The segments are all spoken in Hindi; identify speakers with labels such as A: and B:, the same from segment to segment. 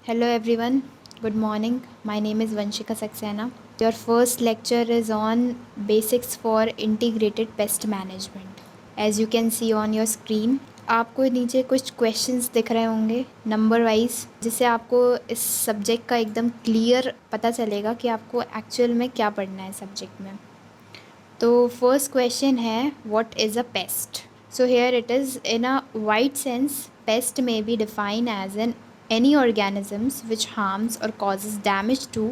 A: Hello everyone, good morning. My name is Vanshika Saxena. Your first lecture is on basics for integrated pest management. As you can see on your screen, आपको नीचे कुछ क्वेश्चंस दिख रहे होंगे नंबर वाइज, जिससे आपको इस सब्जेक्ट का एकदम क्लियर पता चलेगा कि आपको एक्चुअल में क्या पढ़ना है सब्जेक्ट में। तो फर्स्ट क्वेश्चन है what is a paste. So here it is, in a wide sense, pest may be defined as any organisms which harms or causes damage to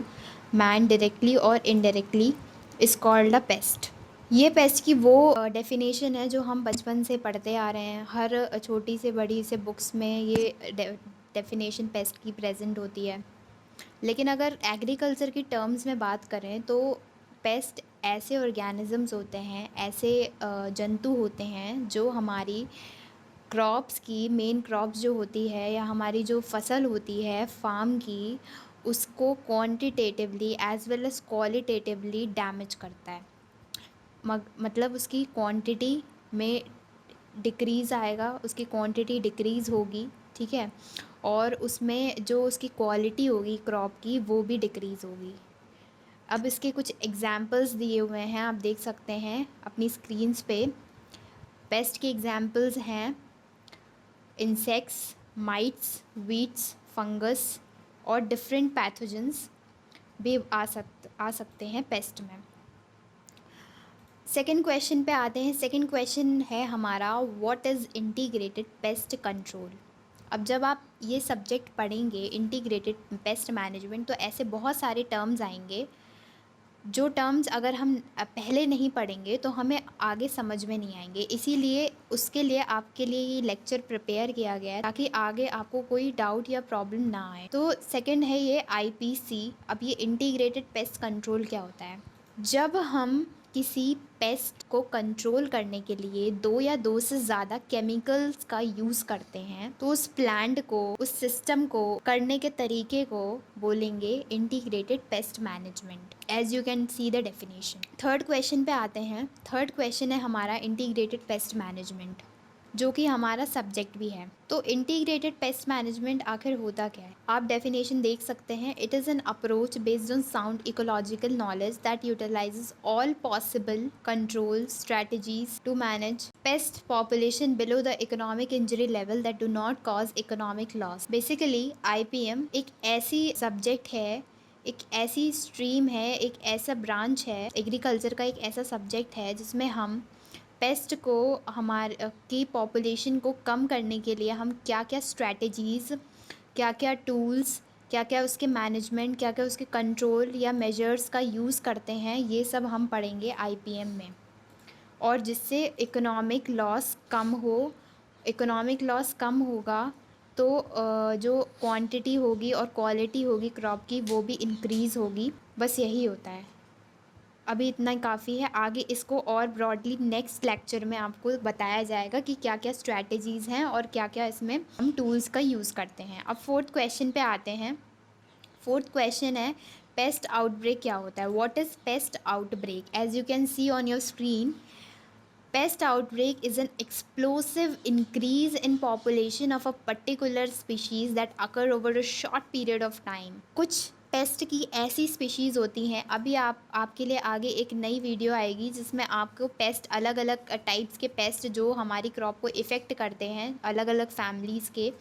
A: man directly or indirectly is called a pest. ये पेस्ट की वो डेफिनेशन है जो हम बचपन से पढ़ते आ रहे हैं। हर छोटी से बड़ी से बुक्स में ये डेफिनेशन पेस्ट की प्रेजेंट होती है। लेकिन अगर एग्रीकल्चर की टर्म्स में बात करें तो पेस्ट ऐसे ऑर्गेनिजम्स होते हैं, ऐसे जंतु होते हैं जो हमारी क्रॉप्स की, मेन क्रॉप्स जो होती है या हमारी जो फसल होती है फार्म की, उसको quantitatively as well as qualitatively damage करता है। मतलब उसकी क्वांटिटी में डिक्रीज़ आएगा, उसकी क्वांटिटी डिक्रीज़ होगी, ठीक है, और उसमें जो उसकी क्वालिटी होगी क्रॉप की वो भी डिक्रीज़ होगी। अब इसके कुछ एग्जांपल्स दिए हुए हैं, आप देख सकते हैं अपनी स्क्रीन्स पे। पेस्ट के एग्जांपल्स हैं इंसेक्ट्स, माइट्स, वीड्स, फंगस और डिफरेंट पैथोजेंस भी आ सकते हैं पेस्ट में। सेकेंड क्वेश्चन पे आते हैं। सेकेंड क्वेश्चन है हमारा what is integrated pest control. अब जब आप ये सब्जेक्ट पढ़ेंगे इंटीग्रेटेड पेस्ट मैनेजमेंट, तो ऐसे बहुत सारे टर्म्स आएंगे जो टर्म्स अगर हम पहले नहीं पढ़ेंगे तो हमें आगे समझ में नहीं आएंगे। इसीलिए उसके लिए आपके लिए ये लेक्चर प्रिपेयर किया गया है ताकि आगे आपको कोई डाउट या प्रॉब्लम ना आए। तो सेकंड है ये आईपीसी। अब ये इंटीग्रेटेड पेस्ट कंट्रोल क्या होता है। जब हम किसी पेस्ट को कंट्रोल करने के लिए दो या दो से ज़्यादा केमिकल्स का यूज़ करते हैं तो उस प्लांट को, उस सिस्टम को करने के तरीके को बोलेंगे integrated pest management, as you can see the definition. Third question पे आते हैं। थर्ड क्वेश्चन है हमारा इंटीग्रेटेड पेस्ट मैनेजमेंट, जो कि हमारा सब्जेक्ट भी है। तो इंटीग्रेटेड पेस्ट मैनेजमेंट आखिर होता क्या है, आप डेफिनेशन देख सकते हैं। It is an approach based on sound ecological knowledge that utilizes all possible control strategies to manage pest population below the economic injury level that do not cause economic loss. Basically IPM एक ऐसी सब्जेक्ट है, एक ऐसी स्ट्रीम है, एक ऐसा ब्रांच है एग्रीकल्चर का, एक ऐसा सब्जेक्ट है जिसमें हम पेस्ट को, हमारे की पॉपुलेशन को कम करने के लिए हम क्या क्या स्ट्रैटेजीज़, क्या क्या टूल्स, क्या क्या उसके मैनेजमेंट, क्या क्या उसके कंट्रोल या मेजर्स का यूज़ करते हैं, ये सब हम पढ़ेंगे आईपीएम में। और जिससे इकोनॉमिक लॉस कम हो, इकोनॉमिक लॉस कम होगा तो जो क्वांटिटी होगी और क्वालिटी होगी क्रॉप की वो भी इंक्रीज़ होगी। बस यही होता है। अभी इतना ही काफ़ी है। आगे इसको और ब्रॉडली नेक्स्ट लेक्चर में आपको बताया जाएगा कि क्या क्या स्ट्रैटेजीज़ हैं और क्या क्या इसमें हम टूल्स का यूज़ करते हैं। अब फोर्थ क्वेश्चन पे आते हैं। फोर्थ क्वेश्चन है पेस्ट आउटब्रेक क्या होता है। What is pest outbreak. As you can see on your screen, pest outbreak is an explosive increase in population of a particular species that occur over a short period of time। कुछ पेस्ट की ऐसी स्पीशीज़ होती हैं, अभी आपके लिए आगे एक नई वीडियो आएगी जिसमें आपको पेस्ट, अलग अलग टाइप्स के पेस्ट जो हमारी क्रॉप को इफ़ेक्ट करते हैं, अलग अलग फैमिलीज़ के,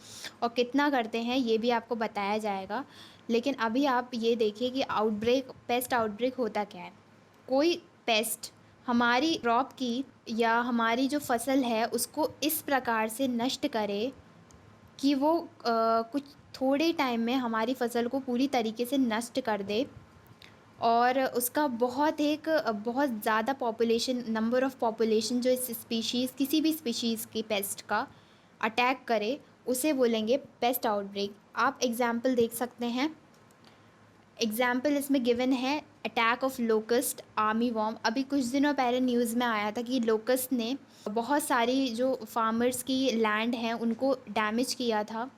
A: और कितना करते हैं ये भी आपको बताया जाएगा। लेकिन अभी आप ये देखिए कि आउटब्रेक, पेस्ट आउटब्रेक होता क्या है। कोई पेस्ट हमारी क्रॉप की या हमारी जो फसल है उसको इस प्रकार से नष्ट करे कि वो कुछ थोड़े टाइम में हमारी फसल को पूरी तरीके से नष्ट कर दे, और उसका बहुत ज़्यादा पॉपुलेशन, नंबर ऑफ़ पॉपुलेशन जो इस स्पीशीज़, किसी भी स्पीशीज़ की पेस्ट का अटैक करे, उसे बोलेंगे पेस्ट आउटब्रेक। आप एग्जाम्पल देख सकते हैं। एग्जाम्पल इसमें गिवन है attack of locust, army warm. अभी कुछ दिनों पहले न्यूज़ में आया था कि लोकस्ट ने बहुत सारी जो फार्मर्स की लैंड हैं उनको डैमेज किया था,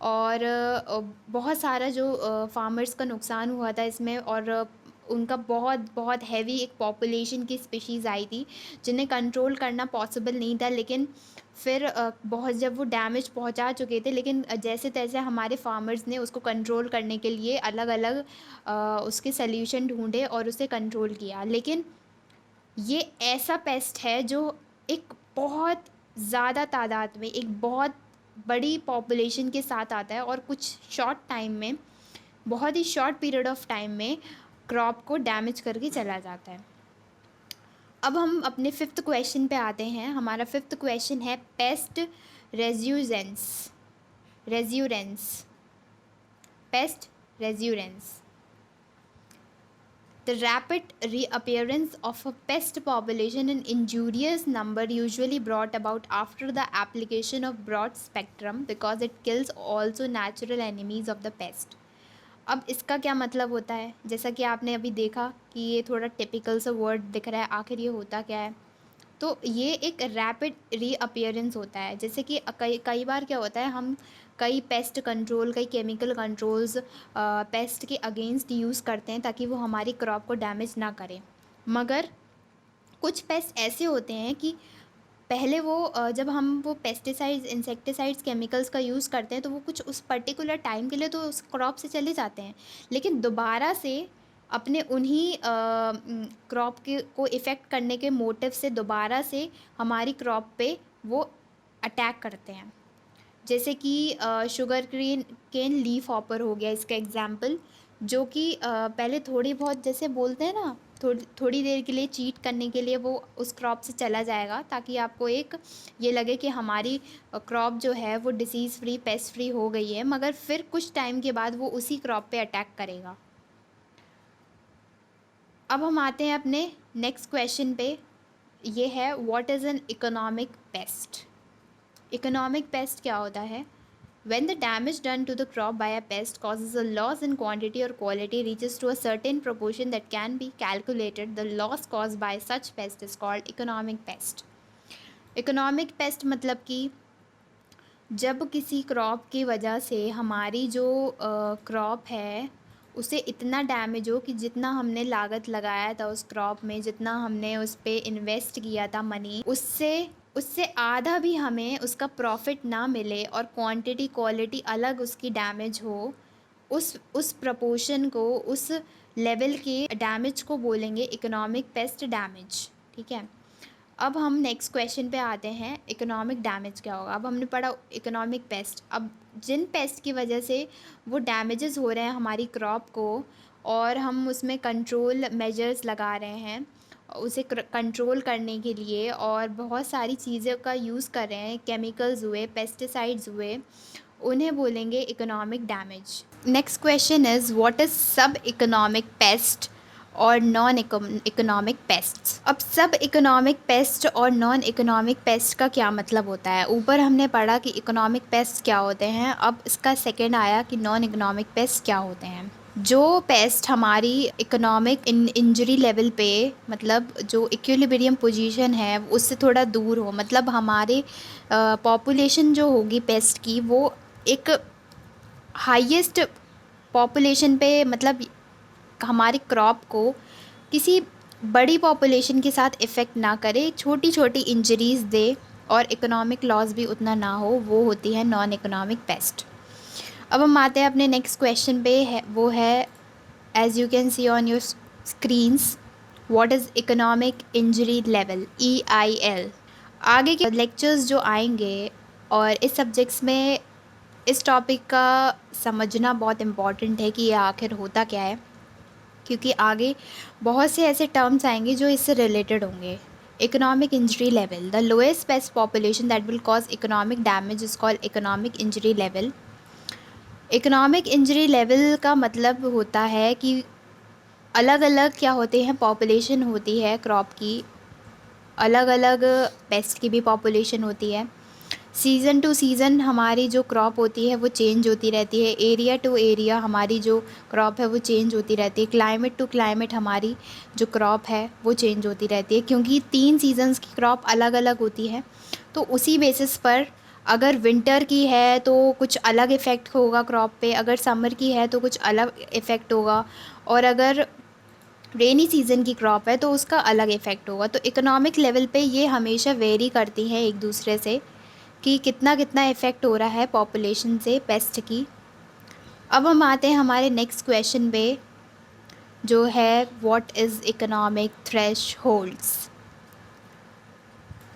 A: और बहुत सारा जो फार्मर्स का नुकसान हुआ था इसमें, और उनका बहुत बहुत हैवी एक पॉपुलेशन की स्पीशीज़ आई थी जिन्हें कंट्रोल करना पॉसिबल नहीं था। लेकिन फिर बहुत जब वो डैमेज पहुंचा चुके थे, लेकिन जैसे तैसे हमारे फार्मर्स ने उसको कंट्रोल करने के लिए अलग अलग उसके सल्यूशन ढूंढे और उसे कंट्रोल किया। लेकिन ये ऐसा पेस्ट है जो एक बहुत ज़्यादा तादाद में, एक बहुत बड़ी पॉपुलेशन के साथ आता है और कुछ शॉर्ट टाइम में, बहुत ही शॉर्ट पीरियड ऑफ टाइम में क्रॉप को डैमेज करके चला जाता है। अब हम अपने फिफ्थ क्वेश्चन पे आते हैं। हमारा फिफ्थ क्वेश्चन है pest resurgence. Resurgence, pest resurgence, the rapid reappearance of a pest population in injurious number usually brought about after the application of broad spectrum because it kills also natural enemies of the pest। अब इसका क्या मतलब होता है? जैसा कि आपने अभी देखा कि ये थोड़ा टिपिकल सा वर्ड दिख रहा है, आखिर ये होता क्या है? तो ये एक रैपिड रीअपियरेंस होता है। जैसे कि कई कई बार क्या होता है, हम कई पेस्ट कंट्रोल, कई केमिकल कंट्रोल्स पेस्ट के अगेंस्ट यूज़ करते हैं ताकि वो हमारी क्रॉप को डैमेज ना करें। मगर कुछ पेस्ट ऐसे होते हैं कि पहले वो जब हम वो पेस्टिसाइड्स, इंसेक्टिसाइड्स, केमिकल्स का यूज़ करते हैं तो वो कुछ उस पर्टिकुलर टाइम के लिए तो उस क्रॉप से चले जाते हैं, लेकिन दोबारा से अपने उन्हीं क्रॉप के को इफ़ेक्ट करने के मोटिव से दोबारा से हमारी क्रॉप पे वो अटैक करते हैं। जैसे कि शुगर केन लीफ हॉपर हो गया इसका एग्जाम्पल, जो कि पहले थोड़ी बहुत, जैसे बोलते हैं ना, थोड़ी थोड़ी देर के लिए चीट करने के लिए वो उस क्रॉप से चला जाएगा ताकि आपको एक ये लगे कि हमारी क्रॉप जो है वो डिसीज़ फ्री, पेस्ट फ्री हो गई है, मगर फिर कुछ टाइम के बाद वो उसी क्रॉप पे अटैक करेगा। अब हम आते हैं अपने नेक्स्ट क्वेश्चन पे। ये है what is an economic paste. Economic paste क्या होता है? When the damage done to the crop by a pest causes a loss in quantity or quality reaches to a certain proportion that can be calculated, the loss caused by such pest is called economic pest। Economic pest मतलब कि जब किसी क्रॉप की वजह से हमारी जो क्रॉप है उसे इतना डैमेज हो कि जितना हमने लागत लगाया था उस क्रॉप में, जितना हमने उस पर इन्वेस्ट किया था मनी, उससे उससे आधा भी हमें उसका प्रॉफिट ना मिले और क्वांटिटी क्वालिटी अलग उसकी डैमेज हो, उस प्रपोर्शन को, उस लेवल के डैमेज को बोलेंगे इकोनॉमिक पेस्ट डैमेज। ठीक है। अब हम नेक्स्ट क्वेश्चन पे आते हैं, इकोनॉमिक डैमेज क्या होगा। अब हमने पढ़ा इकोनॉमिक पेस्ट। अब जिन पेस्ट की वजह से वो डैमेजेस हो रहे हैं हमारी क्रॉप को और हम उसमें कंट्रोल मेजर्स लगा रहे हैं उसे कंट्रोल करने के लिए, और बहुत सारी चीज़ों का यूज़ कर रहे हैं, केमिकल्स हुए, पेस्टिसाइड्स हुए, उन्हें बोलेंगे economic damage. Next question is what is सब इकोनॉमिक पेस्ट और नॉन इकोनॉमिक पेस्ट्स। अब सब इकोनॉमिक पेस्ट और नॉन इकोनॉमिक पेस्ट का क्या मतलब होता है? ऊपर हमने पढ़ा कि इकोनॉमिक पेस्ट क्या होते हैं, अब इसका सेकंड आया कि नॉन इकोनॉमिक पेस्ट क्या होते हैं। जो पेस्ट हमारी इकोनॉमिक इंजरी लेवल पे, मतलब जो इक्विलिब्रियम पोजीशन है उससे थोड़ा दूर हो, मतलब हमारे पॉपुलेशन जो होगी पेस्ट की वो एक हाईएस्ट पॉपुलेशन पे, मतलब हमारी क्रॉप को किसी बड़ी पॉपुलेशन के साथ इफ़ेक्ट ना करे, छोटी छोटी इंजरीज़ दे और इकोनॉमिक लॉस भी उतना ना हो, वो होती है नॉन इकोनॉमिक पेस्ट। अब हम आते हैं अपने नेक्स्ट क्वेश्चन पे, है वो है as you can see on your screens what is economic injury level, EIL। आगे के लेक्चर्स जो आएंगे और इस सब्जेक्ट्स में इस टॉपिक का समझना बहुत इम्पॉर्टेंट है कि ये आखिर होता क्या है, क्योंकि आगे बहुत से ऐसे टर्म्स आएंगे जो इससे रिलेटेड होंगे। Economic injury level, the lowest paste population that will cause economic damage is called economic injury level. Economic injury level का मतलब होता है कि अलग अलग क्या होते हैं, पॉपुलेशन होती है क्रॉप की, अलग अलग पेस्ट की भी पॉपुलेशन होती है। सीज़न टू सीज़न हमारी जो क्रॉप होती है वो चेंज होती रहती है, एरिया टू एरिया हमारी जो क्रॉप है वो चेंज होती रहती है, क्लाइमेट टू क्लाइमेट हमारी जो क्रॉप है वो चेंज होती रहती है, क्योंकि 3 सीज़न्स की क्रॉप अलग अलग होती है। तो उसी बेसिस पर अगर विंटर की है तो कुछ अलग इफ़ेक्ट होगा क्रॉप पे, अगर समर की है तो कुछ अलग इफ़ेक्ट होगा, और अगर रेनी सीज़न की क्रॉप है तो उसका अलग इफ़ेक्ट होगा। तो इकोनॉमिक लेवल पे ये हमेशा वेरी करती हैं एक दूसरे से। कि कितना कितना इफ़ेक्ट हो रहा है पॉपुलेशन से पेस्ट की। अब हम आते हैं हमारे नेक्स्ट क्वेश्चन पे, जो है what is economic thresholds.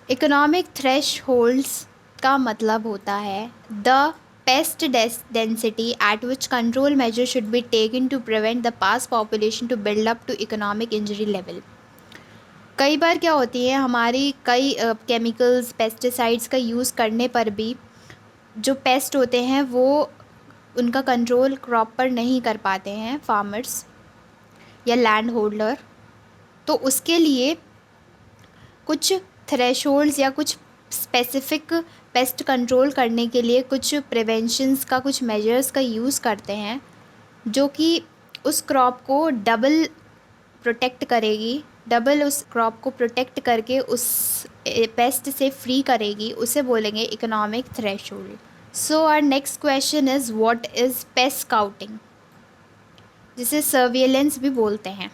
A: Economic thresholds का मतलब होता है the pest density at which control measure should be taken to prevent the pass population to build up to economic injury level. कई बार क्या होती है, हमारी कई केमिकल्स पेस्टिसाइड्स का यूज़ करने पर भी जो पेस्ट होते हैं वो उनका कंट्रोल क्रॉप पर नहीं कर पाते हैं फार्मर्स या लैंड होल्डर। तो उसके लिए कुछ थ्रेशोल्ड्स या कुछ स्पेसिफिक पेस्ट कंट्रोल करने के लिए कुछ प्रिवेंशंस का, कुछ मेजर्स का यूज़ करते हैं, जो कि उस क्रॉप को डबल प्रोटेक्ट करेगी, डबल उस क्रॉप को प्रोटेक्ट करके उस पेस्ट से फ्री करेगी। उसे बोलेंगे economic threshold. So our next question is what is pest scouting, जिसे सर्विलेंस भी बोलते हैं।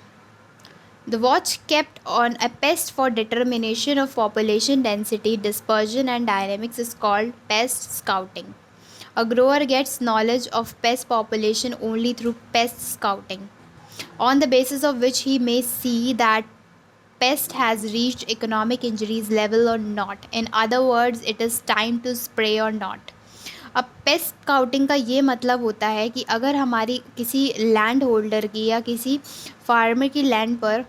A: The watch kept on a pest for determination of population density, dispersion and dynamics is called pest scouting. A grower gets knowledge of pest population only through pest scouting, on the basis of which he may see that pest has reached economic injuries level or not. In other words, it is time to spray or not. अब पेस्ट स्काउटिंग का ये मतलब होता है कि अगर हमारी किसी लैंड होल्डर की या किसी फार्मर की लैंड पर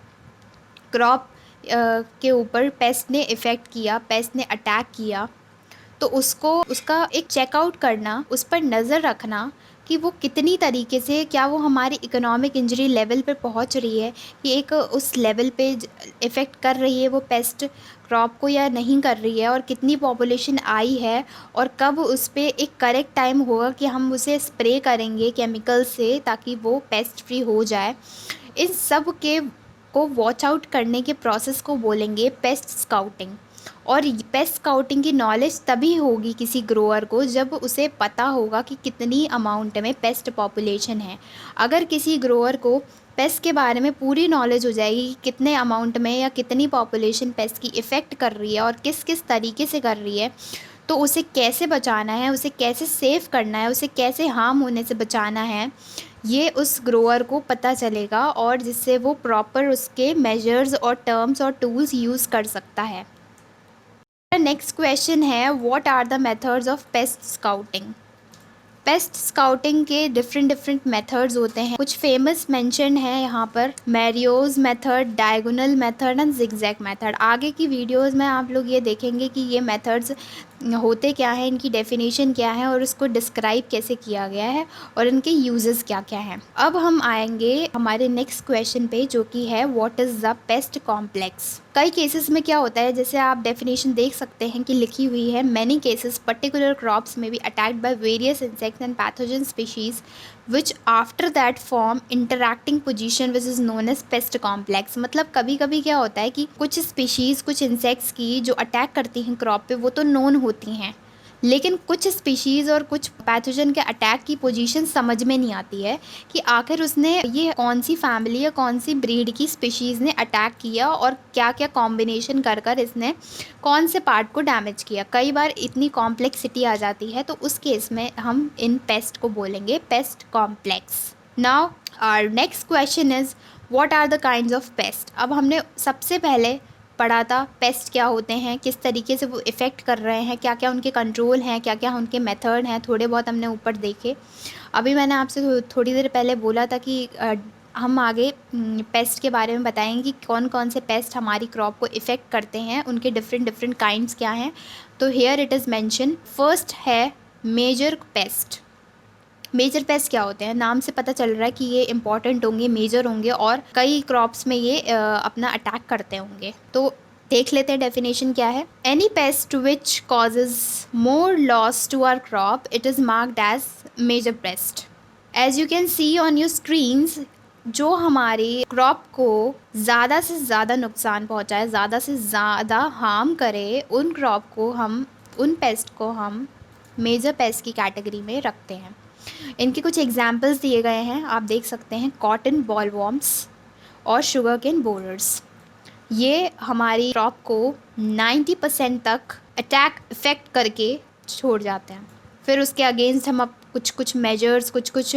A: क्रॉप के ऊपर पेस्ट ने इफ़ेक्ट किया, पेस्ट ने अटैक किया, तो उसको उसका एक चेकआउट करना, उस पर नज़र रखना कि वो कितनी तरीके से, क्या वो हमारी इकोनॉमिक इंजरी लेवल पे पहुंच रही है, कि एक उस लेवल पे इफ़ेक्ट कर रही है वो पेस्ट क्रॉप को या नहीं कर रही है, और कितनी पॉपुलेशन आई है, और कब उस पर एक करेक्ट टाइम होगा कि हम उसे स्प्रे करेंगे केमिकल से ताकि वो पेस्ट फ्री हो जाए। इन सब के को वॉच आउट करने के प्रोसेस को बोलेंगे पेस्ट स्काउटिंग। और पेस्ट स्काउटिंग की नॉलेज तभी होगी किसी ग्रोअर को जब उसे पता होगा कि कितनी अमाउंट में पेस्ट पॉपुलेशन है। अगर किसी ग्रोअर को पेस्ट के बारे में पूरी नॉलेज हो जाएगी कि कितने अमाउंट में या कितनी पॉपुलेशन पेस्ट की इफ़ेक्ट कर रही है और किस किस तरीके से कर रही है, तो उसे कैसे बचाना है, उसे कैसे सेव करना है, उसे कैसे हार्म होने से बचाना है, ये उस ग्रोअर को पता चलेगा, और जिससे वो प्रॉपर उसके मेजर्स और टर्म्स और टूल्स यूज़ कर सकता है। नेक्स्ट क्वेश्चन है what are the methods of pest scouting. Pest scouting के डिफरेंट मेथड्स होते हैं। कुछ फेमस मेंशन है यहाँ पर, मैरियोज method, diagonal method and zigzag method. आगे की वीडियोस में आप लोग ये देखेंगे कि ये मेथड्स होते क्या हैं, इनकी डेफिनेशन क्या है और उसको डिस्क्राइब कैसे किया गया है और इनके यूजेस क्या क्या हैं। अब हम आएंगे हमारे नेक्स्ट क्वेश्चन पे, जो कि है what is the paste complex. कई केसेस में क्या होता है, जैसे आप डेफिनेशन देख सकते हैं कि लिखी हुई है, मैनी केसेस पर्टिकुलर क्रॉप्स में be attacked by various insects and pathogen species which after that form interacting position which is known as pest complex. मतलब कभी कभी क्या होता है कि कुछ स्पीशीज़, कुछ इंसेक्ट्स की जो अटैक करती हैं क्रॉप पे, वो तो नोन होती हैं, लेकिन कुछ स्पीशीज़ और कुछ पैथोजन के अटैक की पोजीशन समझ में नहीं आती है कि आखिर उसने ये कौन सी फैमिली या कौन सी ब्रीड की स्पीशीज़ ने अटैक किया और क्या क्या कॉम्बिनेशन कर कर इसने कौन से पार्ट को डैमेज किया। कई बार इतनी कॉम्प्लेक्सिटी आ जाती है, तो उस केस में हम इन पेस्ट को बोलेंगे pest complex. Now our next question is what are the kinds of pest. अब हमने सबसे पहले पढ़ा था पेस्ट क्या होते हैं, किस तरीके से वो इफ़ेक्ट कर रहे हैं, क्या क्या उनके कंट्रोल हैं, क्या क्या उनके मेथड हैं, थोड़े बहुत हमने ऊपर देखे। अभी मैंने आपसे थोड़ी देर पहले बोला था कि हम आगे पेस्ट के बारे में बताएंगे कि कौन कौन से पेस्ट हमारी क्रॉप को इफ़ेक्ट करते हैं, उनके डिफरेंट काइंड्स क्या हैं। तो here it is mention, first है मेजर पेस्ट। मेजर पेस्ट क्या होते हैं, नाम से पता चल रहा है कि ये इंपॉर्टेंट होंगे, मेजर होंगे और कई क्रॉप्स में ये अपना अटैक करते होंगे। तो देख लेते हैं डेफिनेशन क्या है। Any pest which causes more loss to our crop it is marked as major pest. As you can see on your screens, जो हमारी क्रॉप को ज़्यादा से ज़्यादा नुकसान पहुँचाए, ज़्यादा से ज़्यादा हार्म करे, उन क्रॉप को हम, उन पेस्ट को हम मेजर पेस्ट की कैटेगरी में रखते हैं। इनके कुछ एग्जाम्पल्स दिए गए हैं, आप देख सकते हैं, कॉटन बॉलवॉर्म्स और शुगर केन बोरर्स। ये हमारी क्रॉप को 90% तक अटैक इफेक्ट करके छोड़ जाते हैं। फिर उसके अगेंस्ट हम अब कुछ कुछ मेजर्स, कुछ कुछ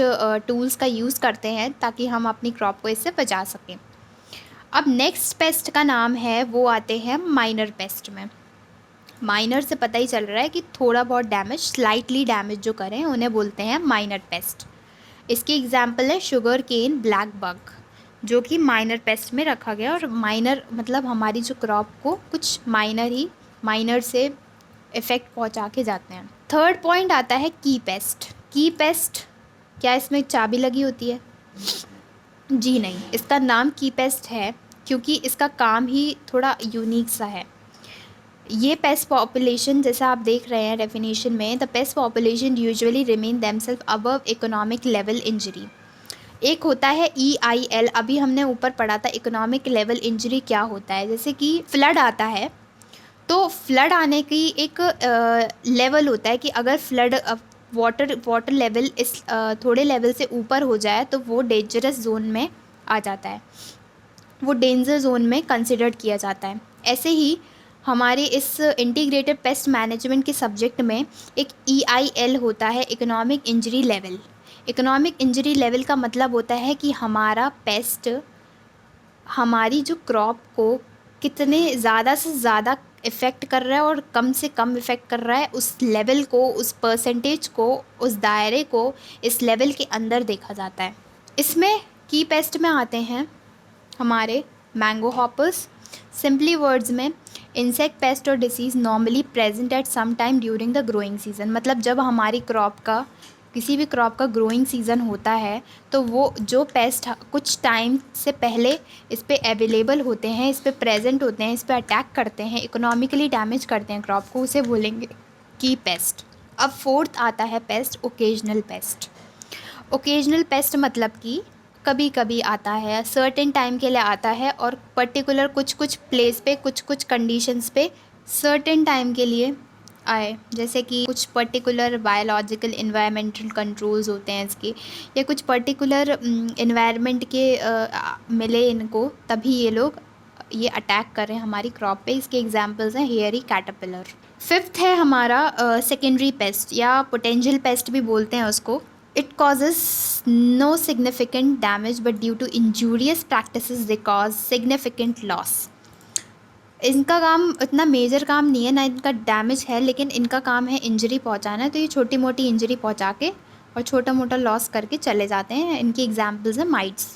A: टूल्स का यूज़ करते हैं ताकि हम अपनी क्रॉप को इससे बचा सकें। अब नेक्स्ट पेस्ट का नाम है, वो आते हैं माइनर पेस्ट में। माइनर से पता ही चल रहा है कि थोड़ा बहुत डैमेज, स्लाइटली डैमेज जो करें उन्हें बोलते हैं माइनर पेस्ट। इसकी एग्जांपल है शुगर केन ब्लैक बग, जो कि माइनर पेस्ट में रखा गया। और माइनर मतलब हमारी जो क्रॉप को कुछ माइनर से इफ़ेक्ट पहुंचा के जाते हैं। थर्ड पॉइंट आता है की पेस्ट। की पेस्ट, क्या इसमें चाबी लगी होती है? जी नहीं, इसका नाम की पेस्ट है क्योंकि इसका काम ही थोड़ा यूनिक सा है। ये पेस्ट पॉपुलेशन, जैसा आप देख रहे हैं डेफिनेशन में, the pest population usually remain themself above economic level injury. एक होता है EIL, अभी हमने ऊपर पढ़ा था इकोनॉमिक लेवल इंजरी क्या होता है। जैसे कि फ्लड आता है, तो फ्लड आने की एक लेवल होता है कि अगर फ्लड वाटर लेवल इस थोड़े लेवल से ऊपर हो जाए तो वो डेंजरस जोन में आ जाता है, वो डेंजर जोन में कंसिडर्ड किया जाता है। ऐसे ही हमारे इस इंटीग्रेटेड पेस्ट मैनेजमेंट के सब्जेक्ट में एक EIL होता है, economic injury level. Economic injury level का मतलब होता है कि हमारा पेस्ट हमारी जो क्रॉप को कितने ज़्यादा से ज़्यादा इफ़ेक्ट कर रहा है और कम से कम इफ़ेक्ट कर रहा है, उस लेवल को, उस परसेंटेज को, उस दायरे को इस लेवल के अंदर देखा जाता है। इसमें की पेस्ट में आते हैं हमारे मैंगो हॉपर्स। सिंपली वर्ड्स में, इंसेक्ट पेस्ट और disease normally present at some time during the growing season. मतलब जब हमारी क्रॉप का, किसी भी क्रॉप का ग्रोइंग सीज़न होता है तो वो जो पेस्ट कुछ टाइम से पहले इस पे अवेलेबल होते हैं, इस पे प्रेजेंट होते हैं, इस पे अटैक करते हैं, इकोनॉमिकली डैमेज करते हैं क्रॉप को, उसे बोलेंगे की पेस्ट। अब फोर्थ आता है paste occasional paste. Occasional paste मतलब कि कभी कभी आता है, सर्टेन टाइम के लिए आता है और पर्टिकुलर कुछ कुछ प्लेस पे, कुछ कुछ कंडीशंस पे सर्टेन टाइम के लिए आए। जैसे कि कुछ पर्टिकुलर बायोलॉजिकल इन्वायरमेंटल कंट्रोल्स होते हैं इसके, या कुछ पर्टिकुलर इन्वायरमेंट के मिले इनको, तभी ये लोग ये अटैक कर रहे हैं हमारी क्रॉप पे। इसके एग्जांपल्स हैं हेयरी कैटरपिलर। फिफ्थ है हमारा सेकेंडरी पेस्ट या पोटेंशियल पेस्ट भी बोलते हैं उसको। It causes no significant damage but due to injurious practices they cause significant loss। इनका काम इतना मेजर काम नहीं है, ना इनका डैमेज है, लेकिन इनका काम है इंजरी पहुंचाना। तो ये छोटी मोटी इंजरी पहुंचा के और छोटा मोटा लॉस करके चले जाते हैं। इनकी एग्जांपल्स हैं माइट्स।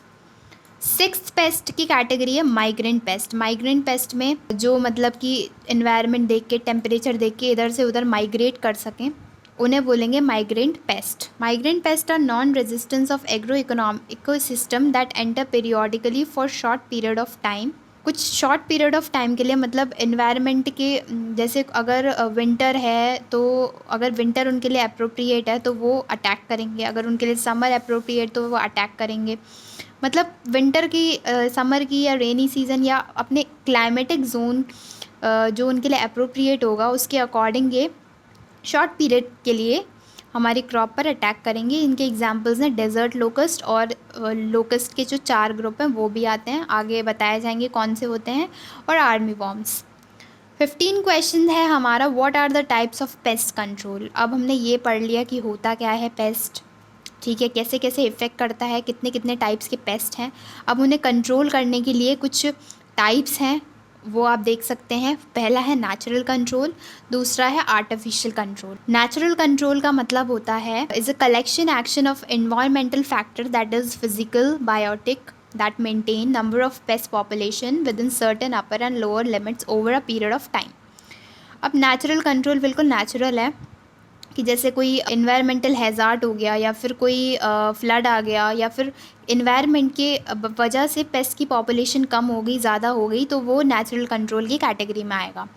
A: सिक्स्थ पेस्ट की कैटेगरी है माइग्रेंट पेस्ट। माइग्रेंट पेस्ट में जो मतलब कि एनवायरनमेंट देख के, टेम्परेचर देख के इधर से उधर माइग्रेट कर सकें, उन्हें बोलेंगे migrant pest. Migrant pest are non resistance of agro ecosystem that enter periodically for short period of time. कुछ शॉर्ट पीरियड ऑफ टाइम के लिए, मतलब इन्वायरमेंट के, जैसे अगर विंटर है तो अगर विंटर उनके लिए अप्रोप्रिएट है तो वो अटैक करेंगे, अगर उनके लिए समर अप्रोप्रिएट तो वो अटैक करेंगे। मतलब विंटर की, समर की या रेनी सीज़न या अपने क्लाइमेटिक जोन जो उनके लिए अप्रोप्रिएट होगा उसके अकॉर्डिंग ये शॉर्ट पीरियड के लिए हमारी क्रॉप पर अटैक करेंगे। इनके एग्जांपल्स हैं डेजर्ट लोकस्ट, और लोकस्ट के जो 4 ग्रुप हैं वो भी आते हैं, आगे बताए जाएंगे कौन से होते हैं, और आर्मी वॉर्म्स। 15 क्वेश्चन है हमारा, what are the types of pest control. अब हमने ये पढ़ लिया कि होता क्या है पेस्ट, ठीक है, कैसे कैसे इफ़ेक्ट करता है, कितने कितने टाइप्स के पेस्ट हैं। अब उन्हें कंट्रोल करने के लिए कुछ टाइप्स हैं, वो आप देख सकते हैं। पहला है नेचुरल कंट्रोल, दूसरा है आर्टिफिशियल कंट्रोल। नेचुरल कंट्रोल का मतलब होता है is a collection action of environmental factor that is physical, biotic, that maintain number of pest population within certain upper and lower limits over a period of time। अब नेचुरल कंट्रोल बिल्कुल नेचुरल है कि जैसे कोई इन्वायरमेंटल हैज़ार्ड हो गया, या फिर कोई फ्लड आ गया, या फिर इन्वायरमेंट के वजह से पेस्ट की पॉपुलेशन कम हो गई, ज़्यादा हो गई, तो वो नेचुरल कंट्रोल की कैटेगरी में आएगा।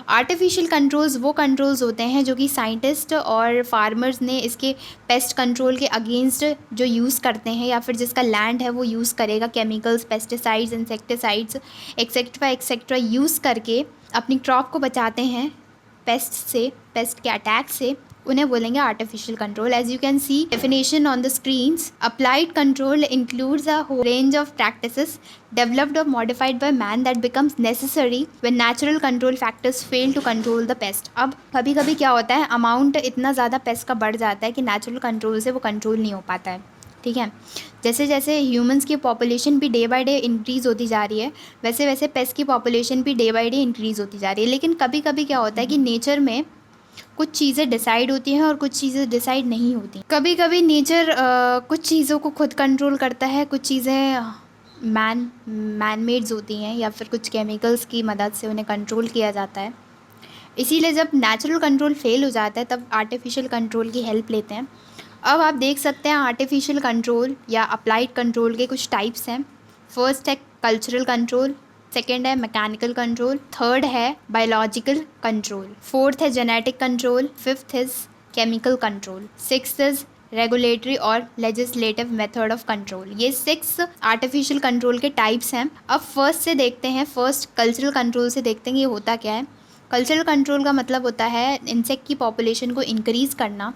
A: आर्टिफिशियल कंट्रोल्स वो कंट्रोल्स होते हैं जो कि साइंटिस्ट और फार्मर्स ने इसके पेस्ट कंट्रोल के अगेंस्ट जो यूज़ करते हैं, या फिर जिसका लैंड है वो यूज़ करेगा chemicals, pesticides, insecticides etcetera etcetera use करके अपनी क्रॉप को बचाते हैं पेस्ट से, पेस्ट के अटैक से। उन्हें बोलेंगे artificial control. As you can see definition on the screens, applied control includes a range of practices developed or modified by man that becomes necessary when natural control factors fail to control the pest। अब कभी कभी क्या होता है, अमाउंट इतना ज़्यादा पेस्ट का बढ़ जाता है कि नेचुरल कंट्रोल से वो कंट्रोल नहीं हो पाता है, ठीक है। जैसे जैसे ह्यूमंस की पॉपुलेशन भी डे बाय डे इंक्रीज़ होती जा रही है, वैसे वैसे पेस्ट की पॉपुलेशन भी डे बाय डे इंक्रीज़ होती जा रही है। लेकिन कभी कभी क्या होता है कि नेचर में कुछ चीज़ें डिसाइड होती हैं और कुछ चीज़ें डिसाइड नहीं होती। कभी कभी नेचर कुछ चीज़ों को खुद कंट्रोल करता है, कुछ चीज़ें मैन मेड्स होती हैं या फिर कुछ केमिकल्स की मदद से उन्हें कंट्रोल किया जाता है। इसीलिए जब नेचुरल कंट्रोल फेल हो जाता है तब आर्टिफिशियल कंट्रोल की हेल्प लेते हैं। अब आप देख सकते हैं आर्टिफिशियल कंट्रोल या अप्लाइड कंट्रोल के कुछ टाइप्स हैं। फर्स्ट है कल्चरल कंट्रोल, सेकेंड है मैकेनिकल कंट्रोल, थर्ड है बायोलॉजिकल कंट्रोल, फोर्थ है genetic control, fifth is chemical control, sixth is regulatory और लेजिस्लेटिव मेथड ऑफ कंट्रोल। ये 6 आर्टिफिशियल कंट्रोल के टाइप्स हैं। अब फर्स्ट से देखते हैं, फर्स्ट कल्चरल कंट्रोल से देखते हैं ये होता क्या है। कल्चरल कंट्रोल का मतलब होता है इंसेक्ट की पॉपुलेशन को इंक्रीज़ करना।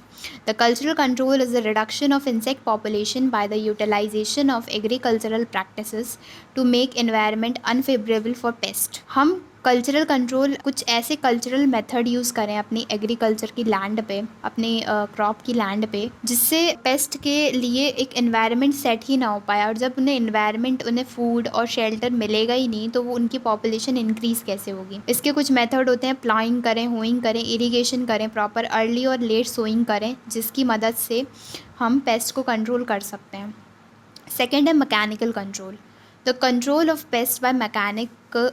A: The cultural control is the reduction of insect population by the utilization of agricultural practices to make environment unfavourable for pest. हम कल्चरल कंट्रोल कुछ ऐसे कल्चरल मेथड यूज़ करें अपनी एग्रीकल्चर की लैंड पे, अपनी क्रॉप की लैंड पे, जिससे पेस्ट के लिए एक एनवायरनमेंट सेट ही ना हो पाया। और जब उन्हें एनवायरनमेंट, उन्हें फूड और शेल्टर मिलेगा ही नहीं तो वो उनकी पॉपुलेशन इंक्रीज़ कैसे होगी। इसके कुछ मेथड होते हैं, प्लाइंग करें, होइंग करें, इरीगेशन करें, प्रॉपर अर्ली और लेट सोइंग करें, जिसकी मदद से हम पेस्ट को कंट्रोल कर सकते हैं। सेकेंड है mechanical control. The control of pest by mechanical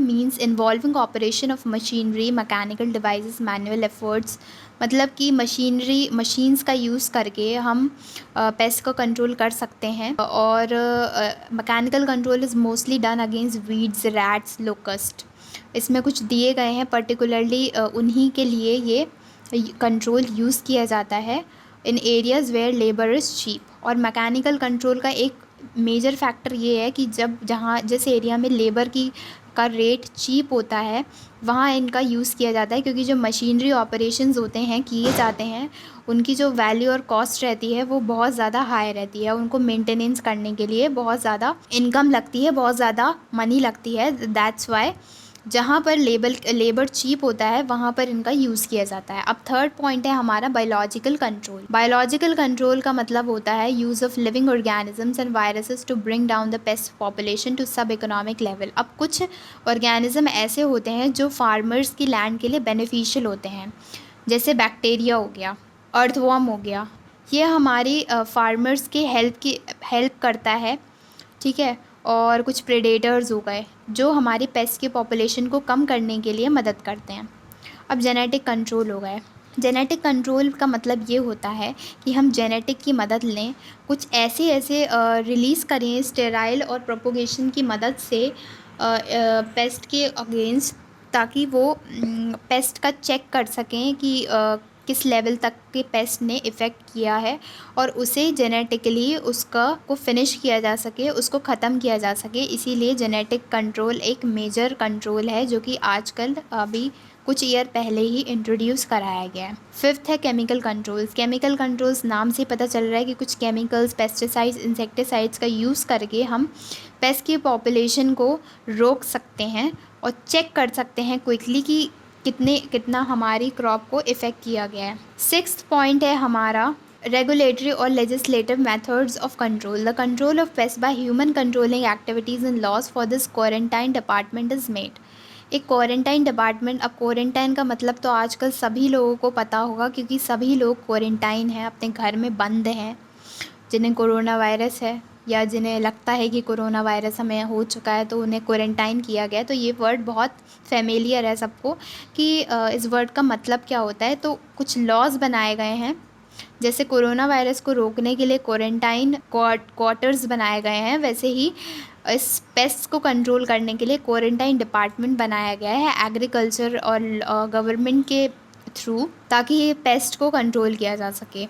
A: means involving operation of machinery, mechanical devices, manual efforts. मतलब कि मशीन्स का यूज़ करके हम पेस्ट को कंट्रोल कर सकते हैं। और mechanical control is mostly done against weeds, rats, locust. इसमें कुछ दिए गए हैं पर्टिकुलरली उन्हीं के लिए ये कंट्रोल यूज़ किया जाता है in areas where labour is cheap. और मैकेनिकल कंट्रोल का एक मेजर फैक्टर ये है कि जहाँ जिस एरिया में लेबर का रेट चीप होता है वहाँ इनका यूज़ किया जाता है, क्योंकि जो मशीनरी ऑपरेशंस होते हैं किए जाते हैं उनकी जो वैल्यू और कॉस्ट रहती है वो बहुत ज़्यादा हाई रहती है। उनको मेंटेनेंस करने के लिए बहुत ज़्यादा इनकम लगती है, बहुत ज़्यादा मनी लगती है। दैट्स वाई जहाँ पर लेबर चीप होता है वहाँ पर इनका यूज़ किया जाता है। अब थर्ड पॉइंट है हमारा बायोलॉजिकल कंट्रोल। बायोलॉजिकल कंट्रोल का मतलब होता है use of living organisms and viruses to bring down the pest population to sub economic level. अब कुछ ऑर्गेनिज्म ऐसे होते हैं जो फार्मर्स की लैंड के लिए बेनिफिशियल होते हैं, जैसे बैक्टीरिया हो गया, अर्थवर्म हो गया। ये हमारी फार्मर्स के हेल्प करता है, ठीक है। और कुछ प्रेडेटर्स हो गए जो हमारी पेस्ट की पॉपुलेशन को कम करने के लिए मदद करते हैं। अब जेनेटिक कंट्रोल हो गए। जेनेटिक कंट्रोल का मतलब ये होता है कि हम जेनेटिक की मदद लें, कुछ ऐसे रिलीज़ करें स्टेराइल और प्रोपोगेशन की मदद से पेस्ट के अगेंस्ट, ताकि वो पेस्ट का चेक कर सकें कि किस लेवल तक के पेस्ट ने इफ़ेक्ट किया है और उसे जेनेटिकली उसका को फिनिश किया जा सके, उसको ख़त्म किया जा सके। इसीलिए जेनेटिक कंट्रोल एक मेजर कंट्रोल है जो कि आजकल अभी कुछ ईयर पहले ही इंट्रोड्यूस कराया गया है। फिफ्थ है केमिकल कंट्रोल्स। केमिकल कंट्रोल्स नाम से पता चल रहा है कि कुछ केमिकल्स, पेस्टिसाइड्स, इंसेक्टिसाइड्स का यूज़ करके हम पेस्ट की पॉपुलेशन को रोक सकते हैं और चेक कर सकते हैं क्विकली कि कितना हमारी क्रॉप को इफ़ेक्ट किया गया है। सिक्स्थ पॉइंट है हमारा रेगुलेटरी और legislative methods of control. The control of pest by human controlling activities and laws for this quarantine department is made. एक क्वारंटाइन डिपार्टमेंट, अब क्वारंटाइन का मतलब तो आजकल सभी लोगों को पता होगा, क्योंकि सभी लोग क्वारंटाइन हैं, अपने घर में बंद हैं, जिन्हें कोरोना वायरस है या जिन्हें लगता है कि कोरोना वायरस हमें हो चुका है तो उन्हें क्वारंटाइन किया गया। तो ये वर्ड बहुत फेमिलियर है सबको कि इस वर्ड का मतलब क्या होता है। तो कुछ लॉज बनाए गए हैं, जैसे कोरोना वायरस को रोकने के लिए क्वारंटाइन क्वार्टर्स बनाए गए हैं, वैसे ही इस पेस्ट को कंट्रोल करने के लिए क्वारंटाइन डिपार्टमेंट बनाया गया है एग्रीकल्चर और गवर्नमेंट के थ्रू, ताकि ये पेस्ट को कंट्रोल किया जा सके।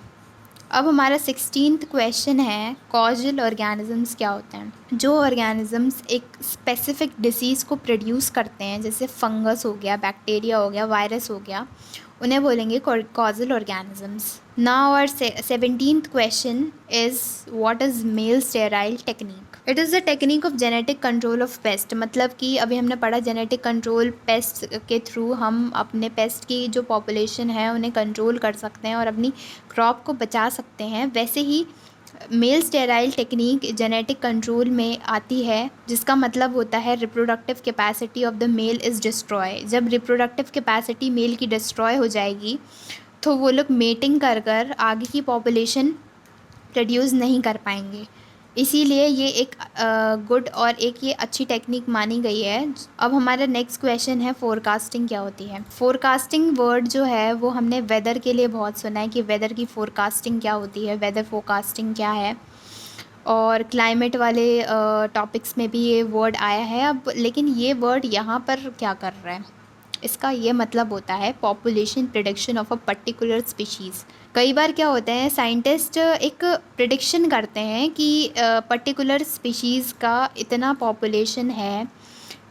A: अब हमारा 16th क्वेश्चन है कॉजल ऑर्गेनिजम्स क्या होते हैं। जो ऑर्गेनिजम्स एक स्पेसिफिक डिसीज़ को प्रोड्यूस करते हैं, जैसे फंगस हो गया, बैक्टीरिया हो गया, वायरस हो गया, उन्हें बोलेंगे causal organisms. Now our 17th question is what is male sterile technique. It is the technique of genetic control of pest. मतलब कि अभी हमने पढ़ा जेनेटिक कंट्रोल, पेस्ट के थ्रू हम अपने पेस्ट की जो पॉपुलेशन है उन्हें कंट्रोल कर सकते हैं और अपनी क्रॉप को बचा सकते हैं। वैसे ही male sterile technique genetic control में आती है, जिसका मतलब होता है reproductive capacity of the male is destroy. जब रिप्रोडक्टिव कैपेसिटी मेल की डिस्ट्रॉय हो जाएगी तो वो लोग मेटिंग कर कर आगे की पॉपुलेशन प्रोड्यूस नहीं कर पाएंगे। इसीलिए ये एक गुड और एक ये अच्छी टेक्निक मानी गई है। अब हमारा नेक्स्ट क्वेश्चन है फोरकास्टिंग क्या होती है। फोरकास्टिंग वर्ड जो है वो हमने वेदर के लिए बहुत सुना है कि वेदर की फोरकास्टिंग क्या होती है, वेदर फोरकास्टिंग क्या है, और क्लाइमेट वाले टॉपिक्स में भी ये वर्ड आया है। अब लेकिन ये वर्ड यहाँ पर क्या कर रहा है, इसका ये मतलब होता है population prediction of a particular species. कई बार क्या होता है, साइंटिस्ट एक प्रिडिक्शन करते हैं कि पर्टिकुलर स्पीशीज़ का इतना पॉपुलेशन है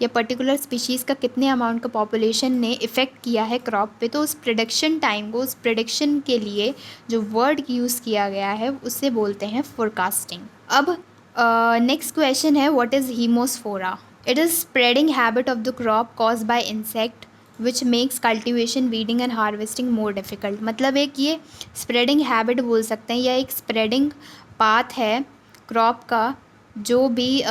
A: या पर्टिकुलर स्पीशीज़ का कितने अमाउंट का पॉपुलेशन ने इफ़ेक्ट किया है क्रॉप पे। तो उस प्रिडिक्शन टाइम को, उस प्रिडिक्शन के लिए जो वर्ड यूज़ किया गया है उसे बोलते हैं फोरकास्टिंग। अब नेक्स्ट क्वेश्चन है what is hemosphora. It is spreading habit of the crop cause by insect which makes cultivation, weeding and harvesting more difficult. मतलब एक ये स्प्रेडिंग हैबिट बोल सकते हैं या एक स्प्रेडिंग पाथ है क्रॉप का, जो भी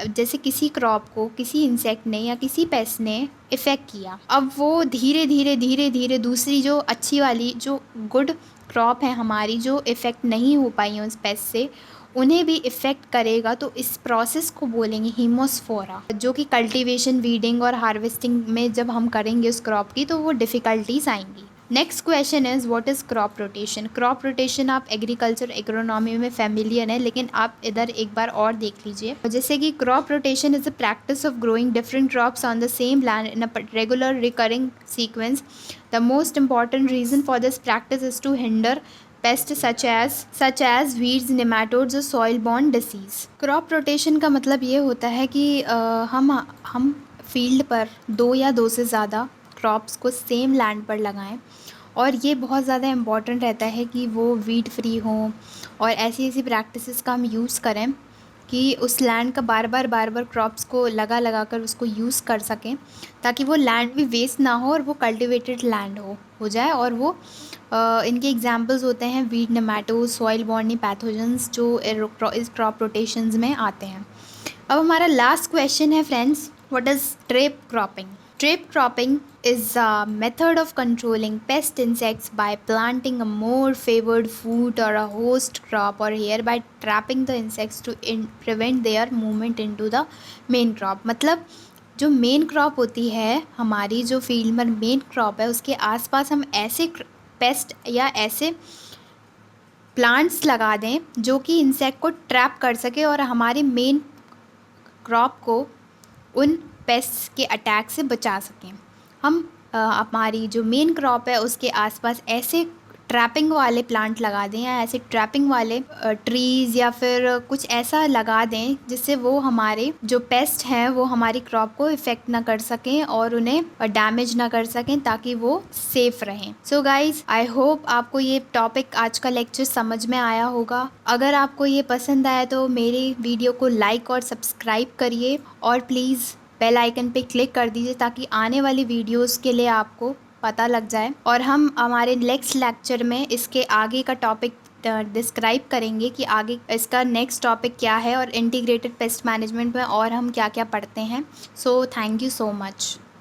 A: जैसे किसी क्रॉप को किसी इंसेक्ट ने या किसी पेस्ट ने इफ़ेक्ट किया, अब वो धीरे धीरे धीरे धीरे दूसरी जो अच्छी वाली जो गुड क्रॉप है हमारी, जो इफ़ेक्ट नहीं हो पाई है उस पेस्ट से, उन्हें भी इफ़ेक्ट करेगा। तो इस प्रोसेस को बोलेंगे हीमोस्फोरा, जो कि कल्टीवेशन, वीडिंग और हार्वेस्टिंग में जब हम करेंगे उस क्रॉप की तो वो डिफ़िकल्टीज आएंगी। Next question is what is crop rotation. Crop rotation आप एग्रीकल्चर एग्रोनॉमी में फेमिलियर हैं, लेकिन आप इधर एक बार और देख लीजिए। जैसे कि crop rotation is a practice of growing different crops on the same land in a regular recurring sequence. The most important reason for this practice is to hinder pest such as weeds, nematodes और soil borne disease. Crop rotation का मतलब ये होता है कि हम फील्ड पर दो या दो से ज़्यादा क्रॉप्स को सेम लैंड पर लगाएं, और ये बहुत ज़्यादा इम्पॉर्टेंट रहता है कि वो वीड फ्री हों और ऐसी ऐसी प्रैक्टिसेस का हम यूज़ करें कि उस लैंड का बार बार क्रॉप्स को लगा कर उसको यूज़ कर सकें, ताकि वो लैंड भी वेस्ट ना हो और वो कल्टिवेटेड लैंड हो जाए। और वो इनके एग्जांपल्स होते हैं weed, nematode, soil born pathogens, जो इस क्रॉप रोटेशंस में आते हैं। अब हमारा लास्ट क्वेश्चन है friends, what is trap cropping. Trap cropping is a method of controlling pest insects by planting a more favored fruit or a host crop or hereby trapping the insects to prevent their movement into the main crop। मतलब जो मेन क्रॉप होती है हमारी, जो फील्ड में मेन क्रॉप है उसके आसपास हम ऐसे पेस्ट या ऐसे प्लांट्स लगा दें जो कि इंसेक्ट को ट्रैप कर सके और हमारी मेन क्रॉप को उन पेस्ट्स के अटैक से बचा सकें। हम हमारी जो मेन क्रॉप है उसके आसपास ऐसे ट्रैपिंग वाले प्लांट लगा दें या ऐसे ट्रैपिंग वाले ट्रीज़ या फिर कुछ ऐसा लगा दें जिससे वो हमारे जो पेस्ट हैं वो हमारी क्रॉप को इफ़ेक्ट ना कर सकें और उन्हें डैमेज ना कर सकें, ताकि वो सेफ़ रहें। सो गाइज़, आई होप आपको ये टॉपिक, आज का लेक्चर समझ में आया होगा। अगर आपको ये पसंद आया तो मेरी वीडियो को लाइक और सब्सक्राइब करिए और प्लीज़ बेल आइकन पे क्लिक कर दीजिए ताकि आने वाली वीडियोस के लिए आपको पता लग जाए। और हम हमारे नेक्स्ट लेक्चर में इसके आगे का टॉपिक डिस्क्राइब करेंगे कि आगे इसका नेक्स्ट टॉपिक क्या है और इंटीग्रेटेड पेस्ट मैनेजमेंट में और हम क्या क्या पढ़ते हैं। So thank you so much.